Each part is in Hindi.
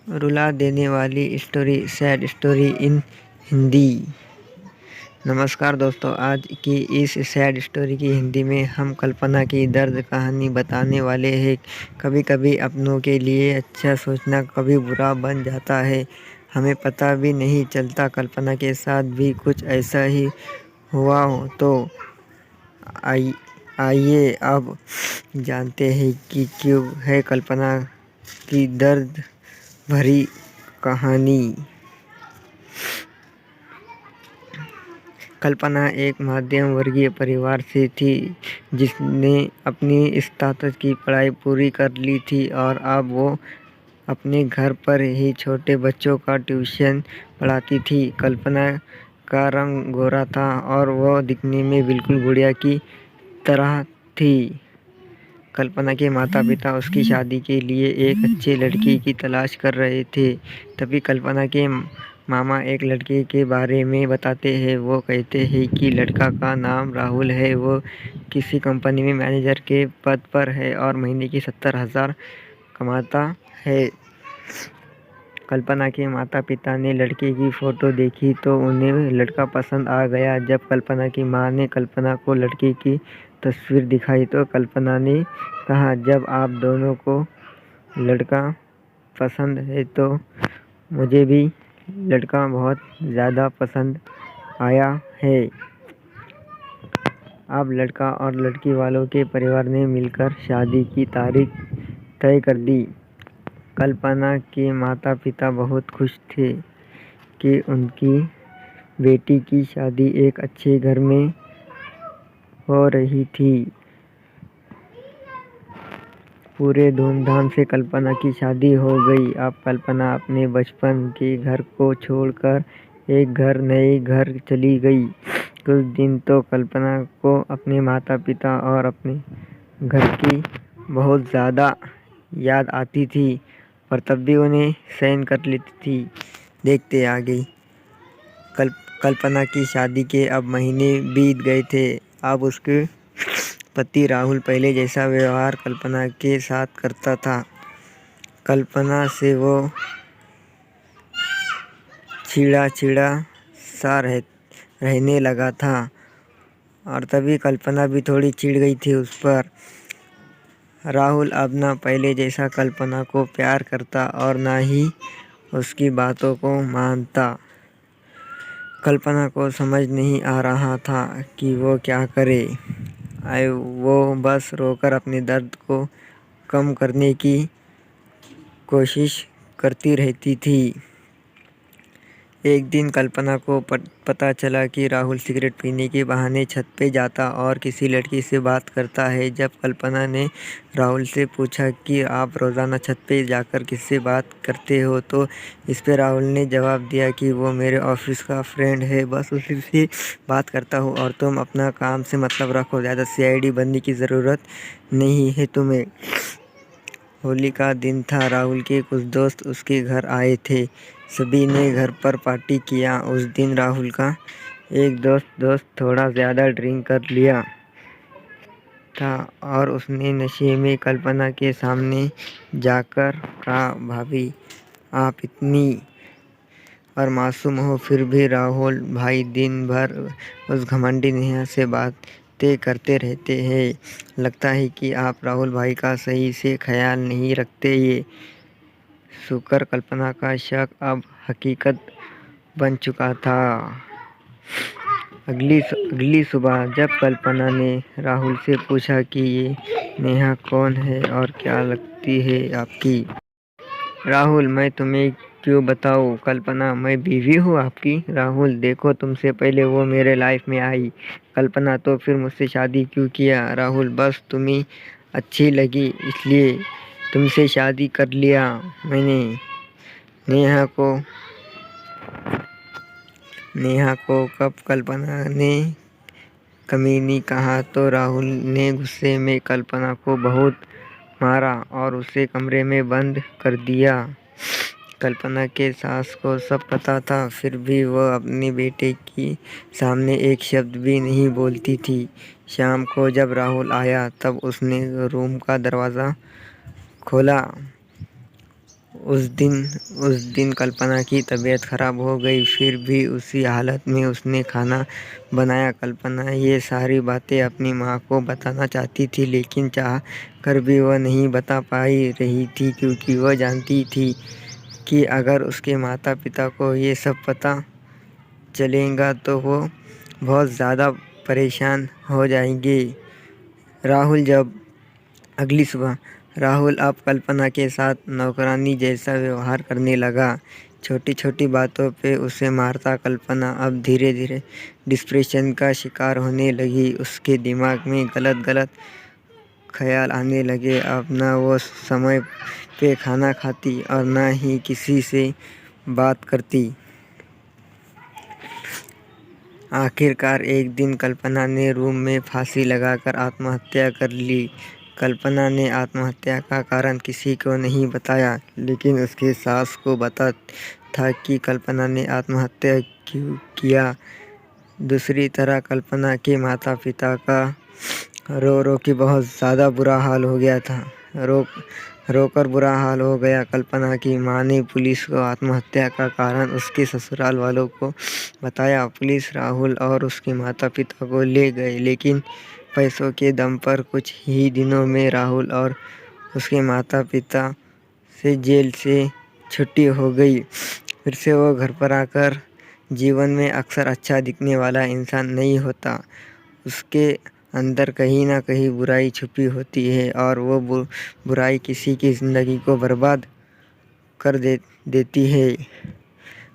रुला देने वाली story, sad story in Hindi. नमस्कार दोस्तों, आज की इस सैड स्टोरी की हिंदी में हम कल्पना की दर्द कहानी बताने वाले हैं। कभी कभी अपनों के लिए अच्छा सोचना कभी बुरा बन जाता है, हमें पता भी नहीं चलता। कल्पना के साथ भी कुछ ऐसा ही हुआ हो तो आइए अब जानते हैं कि क्यों है कल्पना की दर्द भरी कहानी। कल्पना एक मध्यम वर्गीय परिवार से थी, जिसने अपनी स्नातक की पढ़ाई पूरी कर ली थी और अब वो अपने घर पर ही छोटे बच्चों का ट्यूशन पढ़ाती थी। कल्पना का रंग गोरा था और वो दिखने में बिल्कुल गुड़िया की तरह थी। कल्पना के माता पिता उसकी शादी के लिए एक अच्छे लड़की की तलाश कर रहे थे। तभी कल्पना के मामा एक लड़के के बारे में बताते हैं। वो कहते हैं कि लड़का का नाम राहुल है, वो किसी कंपनी में मैनेजर के पद पर है और महीने की 70,000 कमाता है। कल्पना के माता पिता ने लड़के की फ़ोटो देखी तो उन्हें लड़का पसंद आ गया। जब कल्पना की मां ने कल्पना को लड़के की तस्वीर दिखाई तो कल्पना ने कहा, जब आप दोनों को लड़का पसंद है तो मुझे भी लड़का बहुत ज़्यादा पसंद आया है। अब लड़का और लड़की वालों के परिवार ने मिलकर शादी की तारीख तय कर दी। कल्पना के माता पिता बहुत खुश थे कि उनकी बेटी की शादी एक अच्छे घर में हो रही थी। पूरे धूमधाम से कल्पना की शादी हो गई। अब कल्पना अपने बचपन के घर को छोड़कर एक नए घर चली गई। कुछ दिन तो कल्पना को अपने माता पिता और अपने घर की बहुत ज़्यादा याद आती थी, पर तब भी उन्हें सहन कर लेती थी। देखते आगे। कल्पना की शादी के अब महीने बीत गए थे। अब उसके पति राहुल पहले जैसा व्यवहार कल्पना के साथ करता था। कल्पना से वो चिड़ा सा रहने लगा था और तभी कल्पना भी थोड़ी चिढ़ गई थी उस पर। राहुल अब ना पहले जैसा कल्पना को प्यार करता और ना ही उसकी बातों को मानता। कल्पना को समझ नहीं आ रहा था कि वो क्या करे। वो बस रोकर अपने दर्द को कम करने की कोशिश करती रहती थी। एक दिन कल्पना को पता चला कि राहुल सिगरेट पीने के बहाने छत पे जाता और किसी लड़की से बात करता है। जब कल्पना ने राहुल से पूछा कि आप रोज़ाना छत पे जाकर किससे बात करते हो, तो इस पे राहुल ने जवाब दिया कि वो मेरे ऑफिस का फ्रेंड है, बस उसी से बात करता हूँ और तुम अपना काम से मतलब रखो, ज़्यादा CID बनने की ज़रूरत नहीं है तुम्हें। होली का दिन था। राहुल के कुछ दोस्त उसके घर आए थे। सभी ने घर पर पार्टी किया। उस दिन राहुल का एक दोस्त थोड़ा ज़्यादा ड्रिंक कर लिया था और उसने नशे में कल्पना के सामने जाकर कहा, भाभी आप इतनी और मासूम हो फिर भी राहुल भाई दिन भर उस घमंडी नेहा से बातें करते रहते हैं। लगता है कि आप राहुल भाई का सही से ख्याल नहीं रखते। ये सुनकर कल्पना का शक अब हकीकत बन चुका था। अगली सुबह जब कल्पना ने राहुल से पूछा कि ये नेहा कौन है और क्या लगती है आपकी। राहुल, मैं तुम्हें क्यों बताऊँ। कल्पना, मैं बीवी हूँ आपकी। राहुल, देखो तुमसे पहले वो मेरे लाइफ में आई। कल्पना, तो फिर मुझसे शादी क्यों किया। राहुल, बस तुम्हें अच्छी लगी इसलिए तुमसे शादी कर लिया मैंने। नेहा को कब कल्पना ने कमीनी कहा तो राहुल ने गुस्से में कल्पना को बहुत मारा और उसे कमरे में बंद कर दिया। कल्पना के सास को सब पता था, फिर भी वह अपने बेटे के सामने एक शब्द भी नहीं बोलती थी। शाम को जब राहुल आया तब उसने रूम का दरवाज़ा खोला। उस दिन कल्पना की तबीयत खराब हो गई। फिर भी उसी हालत में उसने खाना बनाया। कल्पना ये सारी बातें अपनी माँ को बताना चाहती थी, लेकिन चाह कर भी वह नहीं बता पाई रही थी, क्योंकि वह जानती थी कि अगर उसके माता पिता को ये सब पता चलेगा तो वो बहुत ज़्यादा परेशान हो जाएंगे। अगली सुबह राहुल अब कल्पना के साथ नौकरानी जैसा व्यवहार करने लगा। छोटी छोटी बातों पे उसे मारता। कल्पना अब धीरे धीरे डिप्रेशन का शिकार होने लगी। उसके दिमाग में गलत गलत ख्याल आने लगे। अब ना वो समय पे खाना खाती और ना ही किसी से बात करती। आखिरकार एक दिन कल्पना ने रूम में फांसी लगाकर आत्महत्या कर ली। कल्पना ने आत्महत्या का कारण किसी को नहीं बताया, लेकिन उसके सास को पता था कि कल्पना ने आत्महत्या क्यों किया। दूसरी तरफ कल्पना के माता पिता का रो रो के बहुत ज़्यादा बुरा हाल हो गया था। रोकर बुरा हाल हो गया। कल्पना की मां ने पुलिस को आत्महत्या का कारण उसके ससुराल वालों को बताया। पुलिस राहुल और उसके माता पिता को ले गए, लेकिन पैसों के दम पर कुछ ही दिनों में राहुल और उसके माता पिता से जेल से छुट्टी हो गई। फिर से वो घर पर आकर जीवन में अक्सर अच्छा दिखने वाला इंसान नहीं होता। उसके अंदर कहीं ना कहीं बुराई छुपी होती है और वो बुराई किसी की ज़िंदगी को बर्बाद कर देती है।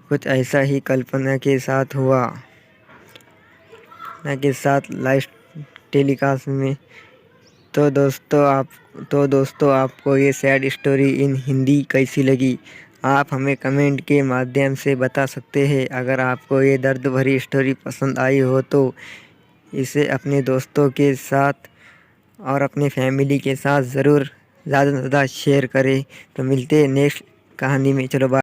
कुछ ऐसा ही कल्पना के साथ हुआ। के साथ लाइव टेलीकास्ट में। तो दोस्तों आपको ये सैड स्टोरी इन हिंदी कैसी लगी, आप हमें कमेंट के माध्यम से बता सकते हैं। अगर आपको ये दर्द भरी स्टोरी पसंद आई हो तो इसे अपने दोस्तों के साथ और अपने फैमिली के साथ ज़रूर ज़्यादा से ज़्यादा शेयर करें। तो मिलते हैं नेक्स्ट कहानी में। चलो बाय।